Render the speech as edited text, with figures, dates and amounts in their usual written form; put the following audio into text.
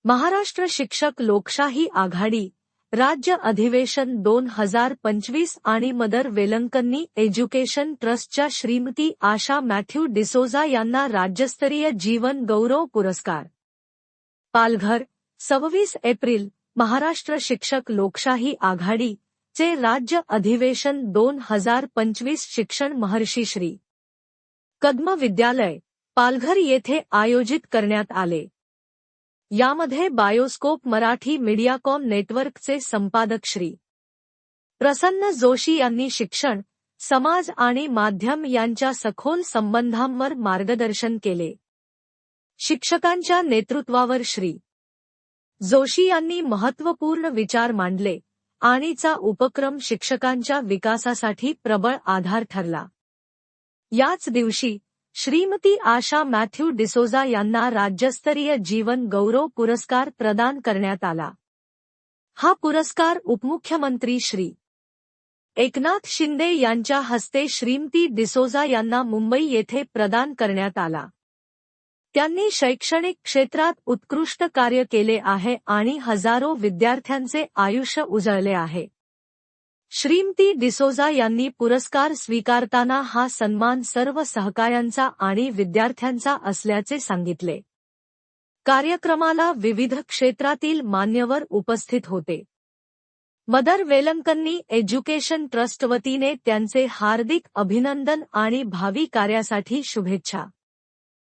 महाराष्ट्र शिक्षक लोकशाही आघाडी राज्य अधिवेशन 2025 आणि मदर वेलंकन्नी एज्युकेशन ट्रस्टच्या श्रीमती आशा मॅथ्यू डिसोजा यांना राज्यस्तरीय जीवन गौरव पुरस्कार. पालघर 26 एप्रिल. महाराष्ट्र शिक्षक लोकशाही आघाडी चे राज्य अधिवेशन 2025 शिक्षण महर्षी श्री. कदम विद्यालय पालघर येथे आयोजित करण्यात आले. यामध्ये बायोस्कोप मराठी मीडियाकॉम नेटवर्कचे संपादक श्री. प्रसन्न जोशी यांनी शिक्षण, समाज आणि माध्यम यांच्या सखोल संबंधांवर मार्गदर्शन केले. शिक्षकांच्या नेतृत्वावर श्री. जोशी यांनी महत्त्वपूर्ण विचार मांडले आणि चा उपक्रम शिक्षकांच्या विकासासाठी प्रबळ आधार ठरला. याच दिवशी श्रीमती आशा मॅथ्यू डिसोजा यांना राज्यस्तरीय जीवन गौरव पुरस्कार प्रदान करण्यात आला. हा पुरस्कार उपमुख्यमंत्री श्री. एकनाथ शिंदे यांच्या हस्ते श्रीमती डिसोजा यांना मुंबई येथे प्रदान करण्यात आला. त्यांनी शैक्षणिक क्षेत्रात उत्कृष्ट कार्य केले आहे आणि हजारो विद्यार्थ्यांचे आयुष्य उजळले आहे. श्रीमती डिसोजा यांनी पुरस्कार स्वीकारताना हा सन्मान सर्व सहकाऱ्यांचा आणि विद्यार्थ्यांचा असल्याचे सांगितले. कार्यक्रमाला विविध क्षेत्रातील मान्यवर उपस्थित होते. मदर वेलंकन्नी एज्युकेशन ट्रस्ट वतीने त्यांचे हार्दिक अभिनंदन आणि भावी कार्यासाठी शुभेच्छा.